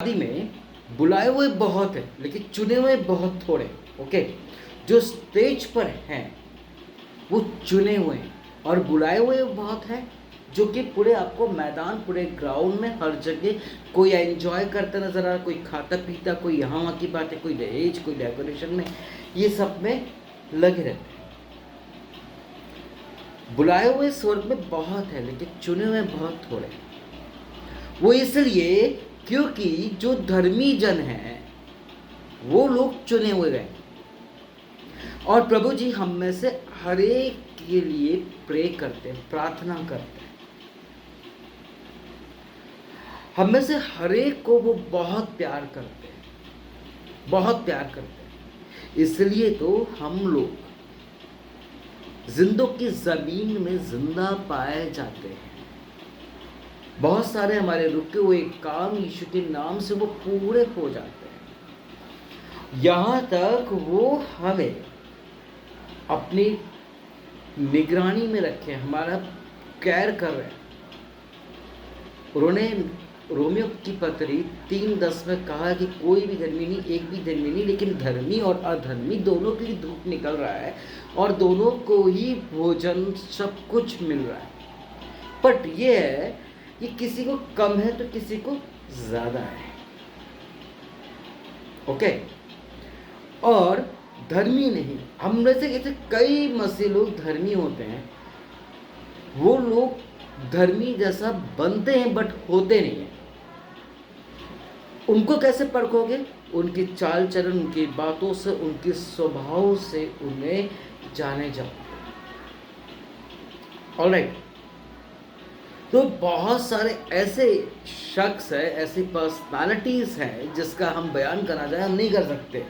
शादी में बुलाए हुए बहुत हैं लेकिन चुने हुए बहुत थोड़े। ओके, जो स्टेज पर हैं वो चुने हुए हैं और बुलाए हुए बहुत हैं जो कि पूरे आपको मैदान, पूरे ग्राउंड में हर जगह कोई एंजॉय करता नजर आ रहा, कोई खाता पीता, कोई यहाँ वहाँ की बातें, कोई दहेज, कोई डेकोरेशन में, ये सब में लगे रहते हैं। बुलाए हुए स्वर्ग में बहुत है लेकिन चुने हुए बहुत थोड़े हैं। वो इसलिए क्योंकि जो धर्मी जन हैं वो लोग चुने हुए गए और प्रभु जी हम में से हर एक के लिए प्रे करते हैं, प्रार्थना करते हैं। हम में से हर एक को वो बहुत प्यार करते हैं, बहुत प्यार करते हैं। इसलिए तो हम लोग जिंदों की जमीन में जिंदा पाए जाते हैं। बहुत सारे हमारे रुके हुए काम यीशु के नाम से वो पूरे हो जाते हैं। यहाँ तक वो हमें अपनी निगरानी में रखे, हमारा केयर कर रहे हैं। उन्होंने रोमियो की पत्री 3:10 में कहा कि कोई भी धर्मी नहीं, एक भी धर्मी नहीं, लेकिन धर्मी और अधर्मी दोनों के लिए धूप निकल रहा है और दोनों को ही भोजन सब कुछ मिल रहा है। बट ये है कि किसी को कम है तो किसी को ज्यादा है। ओके, और धर्मी नहीं, हम में से ऐसे कई मसीह लोग धर्मी होते हैं, वो लोग धर्मी जैसा बनते हैं बट होते नहीं हैं। उनको कैसे परखोगे? उनकी चाल चलन, उनकी बातों से, उनके स्वभाव से उन्हें जाने जाओ। ऑलराइट, तो बहुत सारे ऐसे शख्स है, ऐसी पर्सनालिटीज हैं जिसका हम बयान करना चाहें हम नहीं कर सकते।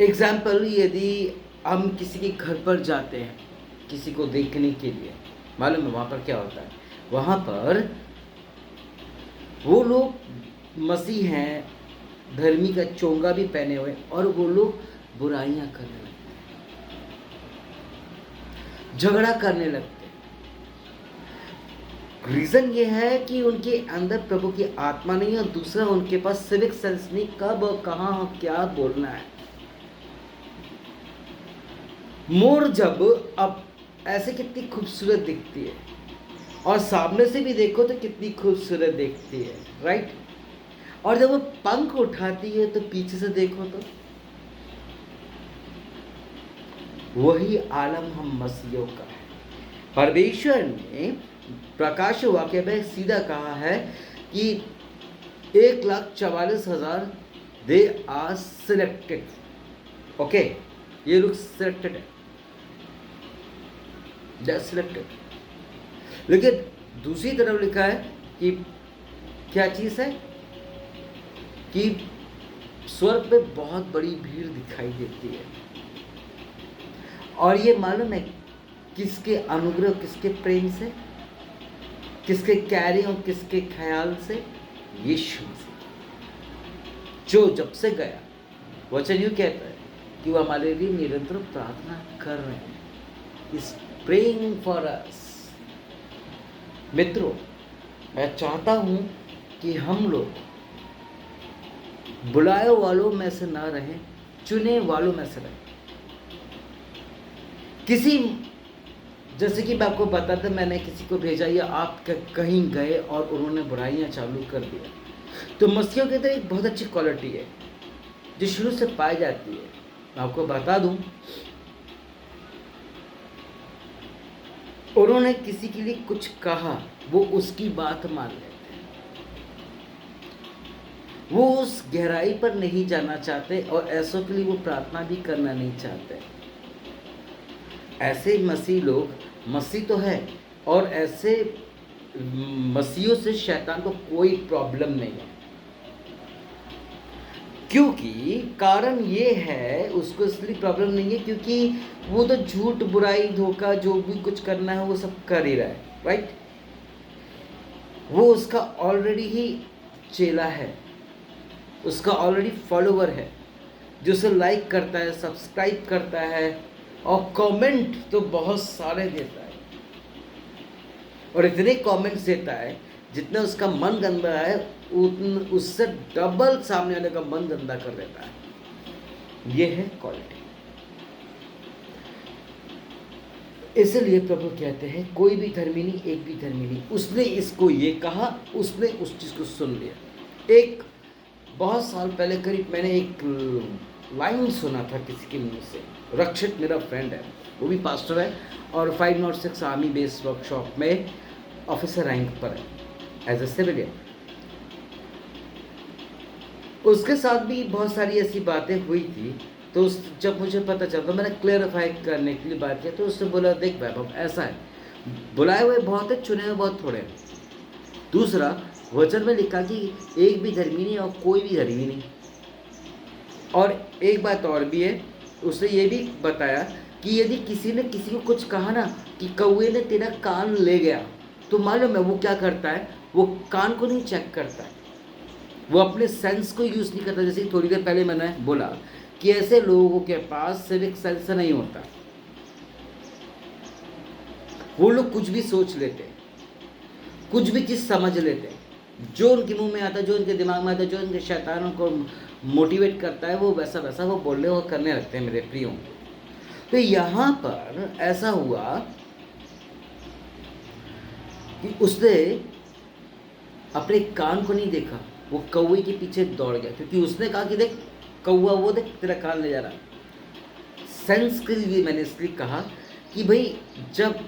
एग्जाम्पल, यदि हम किसी के घर पर जाते हैं किसी को देखने के लिए, मालूम है वहाँ पर क्या होता है? वहाँ पर वो लोग मसीह हैं, धर्मी का चोंगा भी पहने हुए, और वो लोग बुराइयां करने लगते हैं, झगड़ा करने लगते हैं। रीजन ये है कि उनके अंदर प्रभु की आत्मा नहीं है, और दूसरा उनके पास सिविक सेंस नहीं, कब कहाँ क्या बोलना है। मोर जब अब ऐसे कितनी खूबसूरत दिखती है और सामने से भी देखो तो कितनी खूबसूरत दिखती है, राइट? और जब वो पंख उठाती है तो पीछे से देखो तो वही आलम हम मसीहों का है। परमेश्वर ने प्रकाश वाक्य में सीधा कहा है कि 1,44,000 दे आर सिलेक्टेड। ओके, ये लोग सिलेक्टेड है, दे आर सिलेक्टेड। लेकिन दूसरी तरफ लिखा है कि क्या चीज है कि स्वर्ग पे बहुत बड़ी भीड़ दिखाई देती है, और ये मालूम है किसके अनुग्रह, किसके प्रेम से, किसके कैरिंग और किसके ख्याल से? यीशु मसीह, जो जब से गया। वचन यूं कहता है कि वो हमारे लिए निरंतर प्रार्थना कर रहे हैं, इज प्रेइंग फॉर अस। मित्रों, मैं चाहता हूं कि हम लोग बुलाए वालों में से ना रहें, चुने वालों में से रहें। किसी, जैसे कि मैं आपको बताता, मैंने किसी को भेजा या आप कहीं गए और उन्होंने बुराइयां चालू कर दिया, तो मसीहों के अंदर एक बहुत अच्छी क्वालिटी है जो शुरू से पाई जाती है। मैं आपको बता दूं, उन्होंने किसी के लिए कुछ कहा, वो उसकी बात मान लेते हैं, वो उस गहराई पर नहीं जाना चाहते और ऐसों के लिए वो प्रार्थना भी करना नहीं चाहते। ऐसे मसीह लोग, मसीह तो है, और ऐसे मसीहों से शैतान को कोई प्रॉब्लम नहीं है, क्योंकि कारण ये है, उसको इसलिए प्रॉब्लम नहीं है क्योंकि वो तो झूठ, बुराई, धोखा, जो भी कुछ करना है वो सब कर ही रहा है, राइट? वो उसका ऑलरेडी ही चेला है, उसका ऑलरेडी फॉलोवर है, जो उसे लाइक करता है, सब्सक्राइब करता है और कमेंट तो बहुत सारे देता है, और इतने कमेंट्स देता है जितना उसका मन गंदा है उससे डबल सामने वाले का मन गंदा कर देता है। ये है क्वालिटी। इसलिए प्रभु कहते हैं कोई भी धर्मी नहीं, एक भी धर्मी नहीं। उसने इसको ये कहा, उसने उस चीज को सुन लिया। एक बहुत साल पहले करीब मैंने एक लाइन सुना था किसी के मुंह से। रक्षित मेरा फ्रेंड है, वो भी पास्टर है और 506 आर्मी बेस वर्कशॉप में ऑफिसर रैंक पर है एज ए सिविलियन। उसके साथ भी बहुत सारी ऐसी बातें हुई थी। तो जब मुझे पता चला तो मैंने क्लियरिफाई करने के लिए बात किया। तो उसने बोला देख वैभव ऐसा है, बुलाए हुए बहुत है, चुने हुए बहुत थोड़े हैं। दूसरा, वचन में लिखा कि एक भी धर्मी नहीं और कोई भी धर्मी नहीं। और एक बात और भी है, उसने ये भी बताया कि यदि किसी ने किसी को कुछ कहा ना कि कौवे ने तेरा कान ले गया, तो मालूम है वो क्या करता है, वो कान को नहीं चेक करता है, वो अपने सेंस को यूज़ नहीं करता। जैसे थोड़ी देर पहले मैंने बोला कि ऐसे लोगों के पास सिविक सेंस नहीं होता। वो लोग कुछ भी सोच लेते हैं, कुछ भी चीज़ समझ लेते हैं, जो उनके मुंह में आता है, जो उनके दिमाग में आता है, जो उनके शैतानों को मोटिवेट करता है, वो वैसा वैसा वो बोलने और करने लगते हैं मेरे प्रियो। तो यहाँ पर ऐसा हुआ कि उसने अपने कान को नहीं देखा, वो कौवे के पीछे दौड़ गया, क्योंकि उसने कहा कि देख कौवा वो देख तेरा कान ले जा रहा। सेंस के लिए मैंने इसलिए कहा कि भाई जब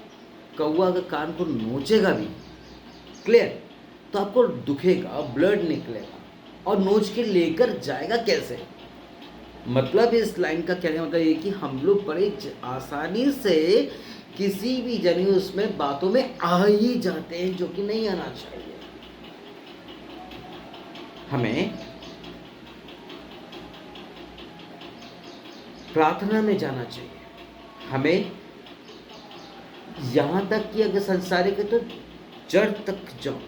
कौवा का कान को नोचेगा भी, क्लियर, तो आपको दुखेगा, ब्लड निकलेगा, और नोच के लेकर जाएगा कैसे। मतलब इस लाइन का कहने का मतलब ये कि हम लोग बड़े आसानी से किसी भी जनी उसमें बातों में आ ही जाते हैं, जो कि नहीं आना चाहिए। हमें प्रार्थना में जाना चाहिए। हमें यहां तक कि अगर संसारिक है तो जड़ तक जाओ,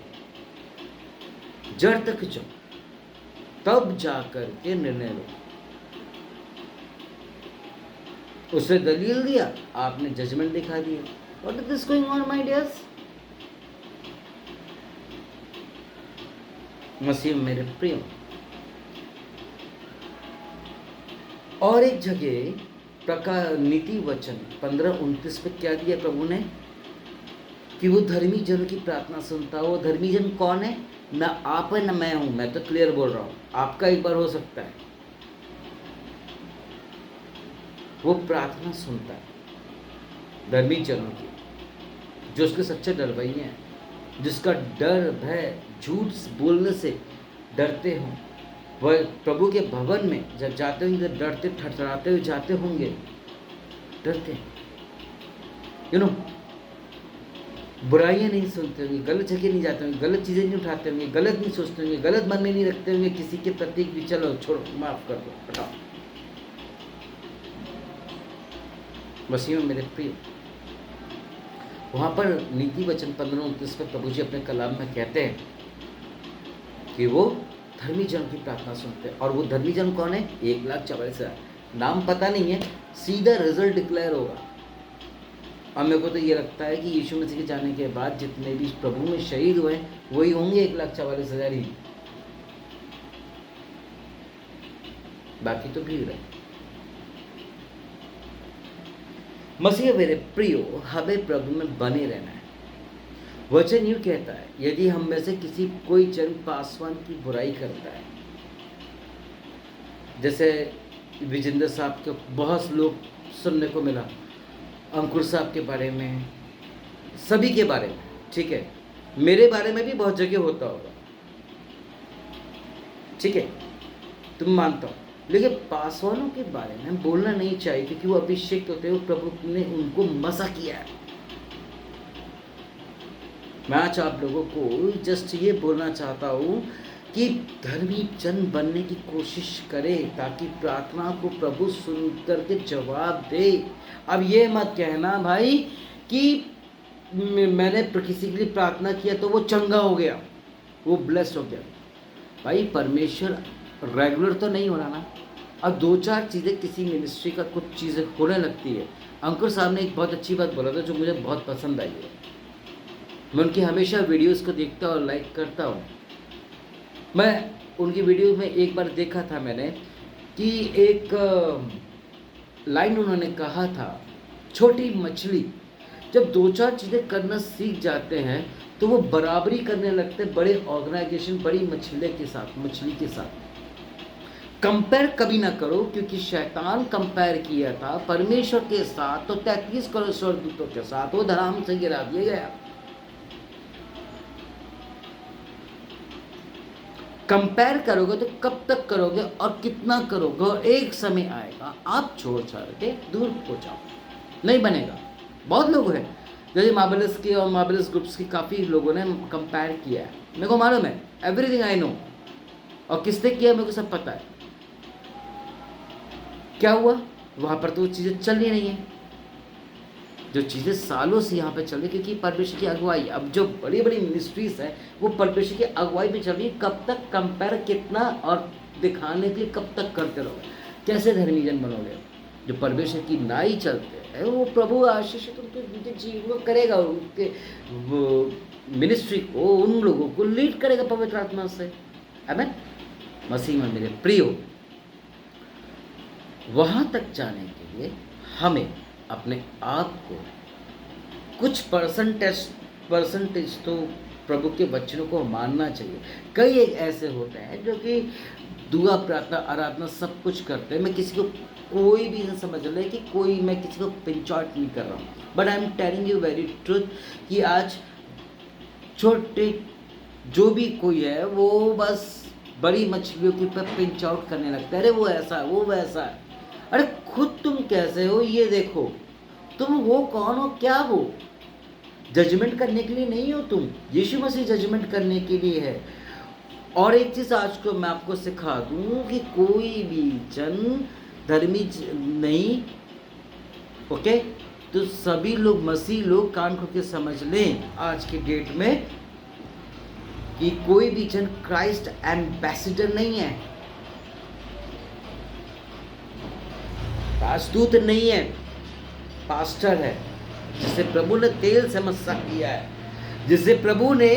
जड़ तक जाओ, तब जाकर के निर्णय लो। उसने दलील दिया, आपने जजमेंट दिखा दिया। What is this going on my dears? मसीह मेरे प्रिय। और एक जगह प्रकार नीति वचन 15:29 पे क्या दिया प्रभु ने कि वो धर्मी जन की प्रार्थना सुनता। वो धर्मी जन कौन है? ना आप है ना मैं हूं। मैं तो क्लियर बोल रहा हूं, आपका एक बार हो सकता है। वो प्रार्थना सुनता है धर्मी जनों की, जो उसके सच्चे डरवैये हैं, जिसका डर भय झूठ बोलने से डरते हों। वह प्रभु के भवन में जब जाते होंगे डरते थरथराते हुए जाते होंगे, डरते, यू नो, बुराइयां नहीं सुनते होंगे, गलत जगह नहीं जाते होंगे, गलत चीज़ें नहीं उठाते होंगे, गलत नहीं सोचते होंगे, गलत मन में नहीं रखते होंगे किसी के प्रति भी चलो छोड़ो माफ कर दो हटाओ। मसीह में मेरे प्रिय, वहाँ पर नीति वचन 15:29 पर प्रभु जी अपने कलाम में कहते हैं कि वो धर्मी जन की प्रार्थना सुनते हैं। और वो धर्मी जन कौन है? 1,44,000। नाम पता नहीं है, सीधा रिजल्ट डिक्लेयर होगा। और मेरे को तो ये लगता है कि यीशु मसीह के जाने के बाद जितने भी प्रभु में शहीद हुए वही होंगे 1,44,000 ही, बाकी तो भीड़ है। मसीह मेरे प्रियो, हमें प्रभु में बने रहना है। वचन यूँ कहता है, यदि हम में से किसी कोई जन पासवान की बुराई करता है, जैसे विजेंद्र साहब के बहुत लोग सुनने को मिला, अंकुर साहब के बारे में, सभी के बारे में, ठीक है, मेरे बारे में भी बहुत जगह होता होगा, ठीक है, तुम मानता हो, लेकिन पासवानों के बारे में बोलना नहीं चाहिए, क्योंकि वो अभिषेक होते हैं, प्रभु ने उनको मसा किया है। मैं आज आप लोगों को जस्ट ये बोलना चाहता हूँ कि धर्मी जन बनने की कोशिश करें, ताकि प्रार्थना को प्रभु सुन करके जवाब दे। अब ये मत कहना भाई कि मैंने किसी के लिए प्रार्थना किया तो वो चंगा हो गया, वो ब्लेस्ड हो गया। भाई परमेश्वर रेगुलर तो नहीं हो रहा ना। अब 2-4 चीज़ें किसी मिनिस्ट्री का कुछ चीज़ें होने लगती है। अंकुर साहब ने एक बहुत अच्छी बात बोला था जो मुझे बहुत पसंद आई है। मैं उनकी हमेशा वीडियोस को देखता और लाइक करता हूँ। मैं उनकी वीडियो में एक बार देखा था मैंने कि एक लाइन उन्होंने कहा था, छोटी मछली जब दो चार चीज़ें करना सीख जाते हैं तो वो बराबरी करने लगते हैं बड़े ऑर्गेनाइजेशन, बड़ी मछली के साथ। कंपेयर कभी ना करो, क्योंकि शैतान कंपेयर किया था परमेश्वर के साथ तो 33 करोड़ स्वर्गदूतों के साथ वो धड़ाम से गिरा दिया गया। कंपेयर करोगे तो कब तक करोगे और कितना करोगे, और एक समय आएगा आप छोड़ छाड़ के दूर हो जाओ, नहीं बनेगा। बहुत लोग हैं जैसे मार्बलस की और मार्बलस ग्रुप्स की काफ़ी लोगों ने कंपेयर किया है, मेरे को मालूम है, एवरीथिंग आई नो, और किसने किया मेरे को सब पता है। क्या हुआ वहाँ पर, तो वो चीज़ें चल ही नहीं है जो चीज़ें सालों से यहाँ पे चल रही, क्योंकि परमेश्वर की अगुवाई, अब जो बड़ी बड़ी मिनिस्ट्रीज है वो परमेश्वर की अगुवाई में चल रही है। कब तक कंपेयर कितना और दिखाने के लिए कब तक करते रहोगे, कैसे धर्मी जन बनोगे। जो परमेश्वर की नाई चलते हैं वो प्रभु आशीषित उनके जीवन को करेगा, उनके मिनिस्ट्री को, उन लोगों को लीड करेगा पवित्र आत्मा से। आमीन। मसीह में मेरे प्रियो, वहाँ तक जाने के लिए हमें अपने आप को कुछ परसेंटेज तो प्रभु के वचनों को मानना चाहिए। कई एक ऐसे होते हैं जो कि दुआ, प्रार्थना, आराधना सब कुछ करते हैं। मैं किसी को कोई भी नहीं समझ रहा है कि कोई, मैं किसी को पिंच आउट नहीं कर रहा हूँ, but I am telling you very truth कि आज छोटे जो भी कोई है वो बस बड़ी मछलियों के ऊपर पिंच आउट करने लगता है, अरे वो ऐसा है, वो वैसा है। अरे खुद तुम कैसे हो ये देखो, तुम हो कौन हो, क्या हो। जजमेंट करने के लिए नहीं हो तुम, यीशु मसीह जजमेंट करने के लिए है। और एक चीज़ आज को मैं आपको सिखा दूं कि कोई भी जन धर्मी नहीं, ओके, तो सभी लोग, मसीह लोग कान खोल के समझ लें आज के डेट में कि कोई भी जन क्राइस्ट एम्बेसडर नहीं है, राजदूत नहीं है, पास्टर है, जिसे प्रभु ने तेल से मस्सा किया है, जिसे प्रभु ने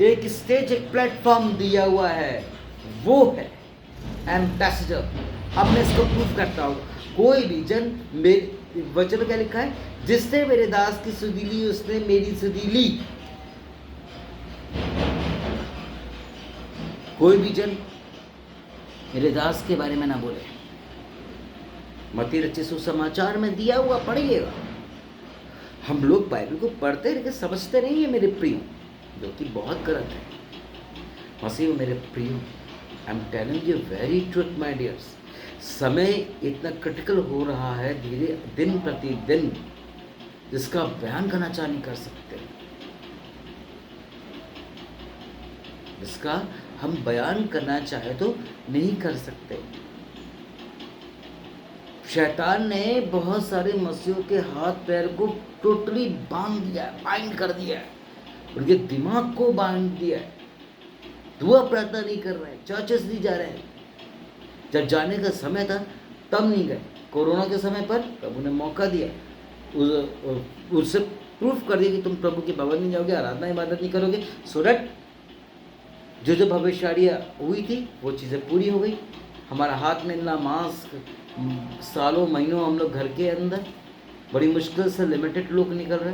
एक स्टेज, एक प्लेटफॉर्म दिया हुआ है, वो है एम्बेसडर। अब मैं इसको प्रूफ करता हूँ। कोई भी जन, मेरे वचन क्या लिखा है, जिसने मेरे दास की सुधि ली उसने मेरी सुधि ली। कोई भी जन मेरे दास के बारे में ना बोले। मत्ती रचित सुसमाचार में दिया हुआ पढ़िएगा। हम लोग बाइबल को पढ़ते लेकिन समझते नहीं है मेरे प्रियो, जो कि बहुत गलत है। मसीह मेरे प्रियो, I am telling you very truth my dears, समय इतना क्रिटिकल हो रहा है धीरे दिन प्रतिदिन, जिसका बयान करना चाह नहीं कर सकते, जिसका हम बयान करना चाहे तो नहीं कर सकते। शैतान ने बहुत सारे मसीहों के हाथ पैर को टोटली बांध दिया है, बाइंड कर दिया है, उनके दिमाग को बांध दिया है। दुआ प्रार्थना नहीं कर रहे हैं, चर्चेस नहीं जा रहे हैं। जब जाने का समय था तब नहीं गए। कोरोना के समय पर प्रभु ने मौका दिया, उससे प्रूफ कर दिया कि तुम प्रभु के भवन नहीं जाओगे, आराधना इबादत नहीं करोगे, सो दैट जो भविष्यवाणियाँ हुई थी वो चीज़ें पूरी हो गई। हमारा हाथ में ना मास्क, सालों महीनों हम लोग घर के अंदर, बड़ी मुश्किल से लिमिटेड लोग निकल रहे,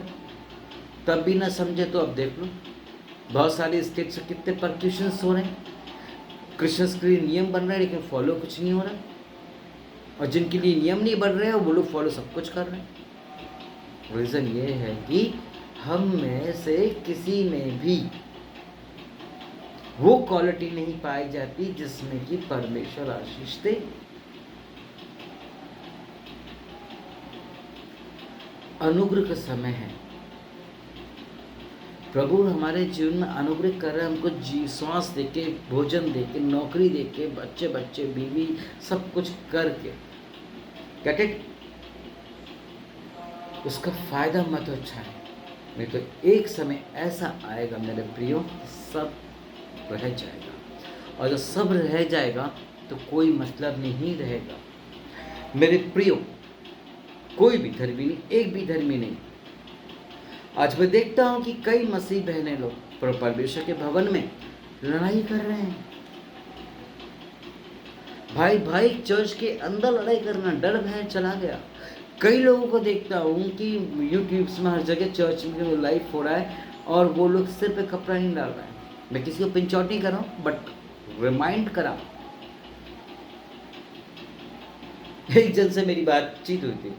तब भी ना समझे तो अब देख लो बहुत सारे स्टेट से कितने परक्यूशंस हो रहे हैं। क्रिश्चियंस के लिए नियम बन रहे हैं लेकिन फॉलो कुछ नहीं हो रहा, और जिनके लिए नियम नहीं बन रहे हैं वो लोग फॉलो सब कुछ कर रहे हैं। रीज़न ये है कि हम में से किसी में भी वो क्वालिटी नहीं पाई जाती जिसमें कि परमेश्वर आशीष दे। अनुग्रह का समय है, प्रभु हमारे जीवन में अनुग्रह कर रहे हैं, हमको श्वास देके, भोजन देके, नौकरी देके, बच्चे बीवी सब कुछ करके, गेट इट, उसका फायदा मत उठाएं, नहीं तो एक समय ऐसा आएगा मेरे प्रियो, सब रह जाएगा, और जब सब रह जाएगा तो कोई मतलब नहीं रहेगा। मेरे प्रियो, कोई भी धर्मी नहीं, एक भी धर्मी नहीं। आज मैं देखता हूँ कि कई मसीह बहनें लोग परमेश्वर के भवन में लड़ाई कर रहे हैं। भाई भाई चर्च के अंदर लड़ाई करना, डर भय चला गया। कई लोगों को देखता हूँ कि यूट्यूब्स में हर जगह चर्च में लाइव हो रहा है और वो लोग सिर पे कपड़ा नहीं डाल रहे हैं। मैं किसी को पिंच आउट नहीं कर रहा हूँ, बट रिमाइंड करा। एक जन से मेरी बातचीत हुई थी,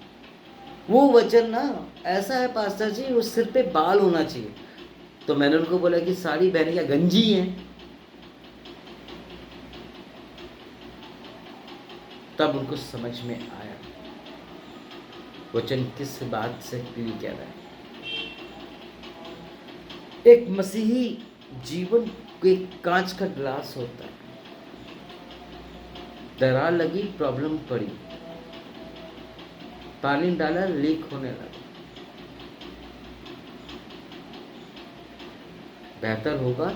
वो वचन ना ऐसा है पास्टर जी, वो सिर पे बाल होना चाहिए। तो मैंने उनको बोला कि सारी बहनें क्या गंजी हैं? तब उनको समझ में आया वचन किस बात से क्लियर कह रहा है। एक मसीही जीवन के कांच का ग्लास होता है। दरार लगी, प्रॉब्लम पड़ी, पानी डाला, लीक होने लगा। बेहतर होगा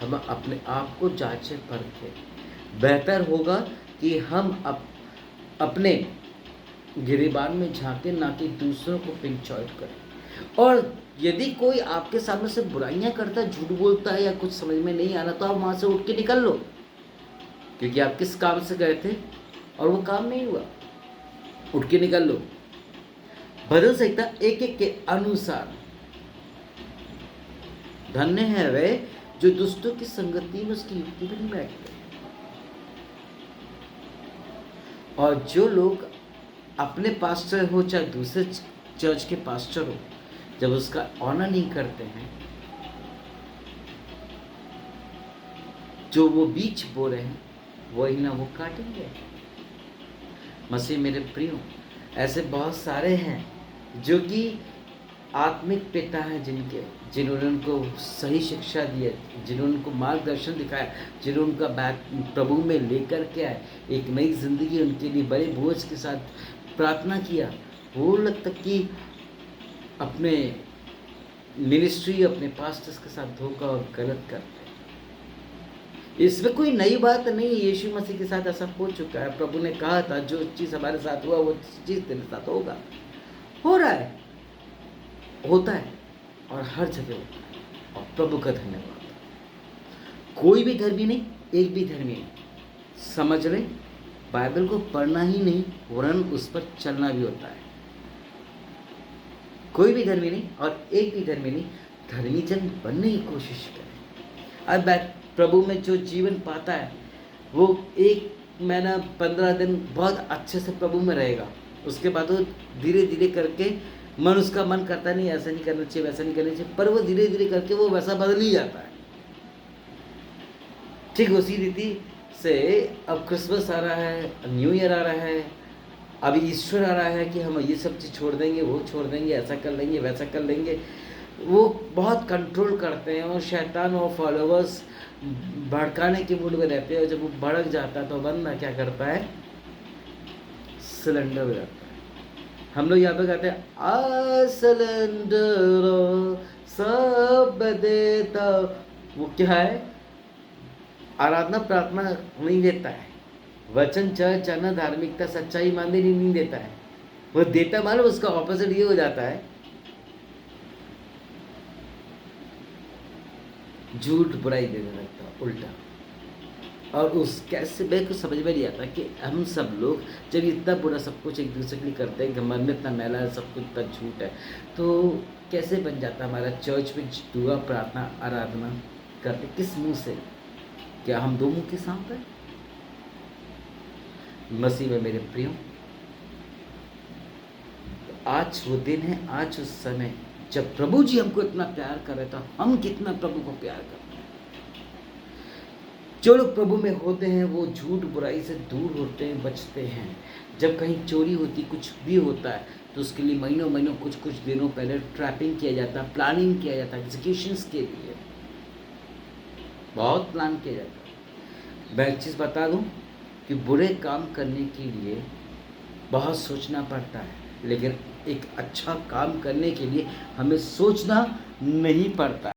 हम अपने आप को जांचें परखें। बेहतर होगा कि हम अपने गिरेबान में झांके, ना कि दूसरों को पिंच आउट करें। और यदि कोई आपके सामने से बुराइयां करता है, झूठ बोलता है या कुछ समझ में नहीं आ रहा, तो आप वहां से उठ के निकल लो, क्योंकि आप किस काम से गए थे और वो काम नहीं हुआ। उठ के निकल लो। बदल सकता एक एक के अनुसार। धन्य है वे जो दुष्टों की संगति में उसकी युक्ति में नहीं बैठते। और जो लोग अपने पास्टर हो चाहे दूसरे चर्च के पास्टर हो, जब उसका ऑनर नहीं करते हैं, जो वो बीच बो रहे हैं वही ना वो काटेंगे। मसीह मेरे प्रियो, ऐसे बहुत सारे हैं जो कि आत्मिक पिता हैं, जिन्होंने उनको सही शिक्षा दी है, जिन्होंने उनको मार्गदर्शन दिखाया, जिन्होंने उनका बैग प्रभु में लेकर के आए, एक नई जिंदगी उनके लिए बड़े बोझ के साथ प्रार्थना किया। वो लोग तक कि अपने मिनिस्ट्री, अपने पास्टर्स के साथ धोखा और गलत करते हैं। इसमें कोई नई बात नहीं है, यीशु मसीह के साथ ऐसा हो चुका है। प्रभु ने कहा था जो चीज़ हमारे साथ हुआ वो चीज़ तेरे साथ होगा, हो रहा है, होता है और हर जगह होता है। और प्रभु का धन्यवाद। कोई भी धर्मी नहीं, एक भी धर्मी नहीं, समझ ले, बाइबल को पढ़ना ही नहीं वरन उस पर चलना भी होता है। कोई भी धर्मी नहीं और एक भी धर्मी नहीं, धर्मी जन बनने की कोशिश करें। अब प्रभु में जो जीवन पाता है वो 1 महीना 15 दिन बहुत अच्छे से प्रभु में रहेगा। उसके बाद वो धीरे धीरे करके उसका मन करता नहीं ऐसा नहीं करना चाहिए, वैसा नहीं करना चाहिए, पर वो धीरे धीरे करके वो वैसा बदल ही जाता है। ठीक उसी रीति से अब क्रिसमस आ रहा है, न्यू ईयर आ रहा है, अभी ईस्टर आ रहा है कि हम ये सब चीज़ छोड़ देंगे, वो छोड़ देंगे, ऐसा कर लेंगे, वैसा कर लेंगे। वो बहुत कंट्रोल करते हैं और शैतान और फॉलोअर्स भड़काने के मूड में रहते हैं। और जब वो भड़क जाता है तो बंदा क्या करता है, सिलेंडर हो जाता है। हम लोग यहाँ पे कहते हैं आ सिलेंडर सब देता, वो क्या है, आराधना प्रार्थना नहीं देता है, वचन चर्च जाना धार्मिकता सच्चाई मानने नहीं देता है। वो देता मानो उसका ऑपोजिट ये हो जाता है, झूठ बुराई देने लगता उल्टा। और उस कैसे मेरे को समझ में नहीं आता कि हम सब लोग जब इतना बुरा सब कुछ एक दूसरे के लिए करते हैं, मन में इतना मैला है, सब कुछ इतना झूठ है, तो कैसे बन जाता हमारा चर्च में दुआ प्रार्थना आराधना करते किस मुंह से? क्या हम दो मुंह के सांप हैं? मसीह में मेरे प्रियो, आज वो दिन है, आज उस समय जब प्रभु जी हमको इतना प्यार कर रहे थे, हम कितना प्रभु को प्यार करते हैं। जो लोग प्रभु में होते हैं वो झूठ बुराई से दूर होते हैं, बचते हैं। जब कहीं चोरी होती, कुछ भी होता है, तो उसके लिए महीनों महीनों कुछ दिनों पहले ट्रैपिंग किया जाता है, प्लानिंग किया जाता है, एग्जीक्यूशंस के लिए बहुत प्लान किया जाता है। मैं एक चीज़ बता दूं कि बुरे काम करने के लिए बहुत सोचना पड़ता है, लेकिन एक अच्छा काम करने के लिए हमें सोचना नहीं पड़ता।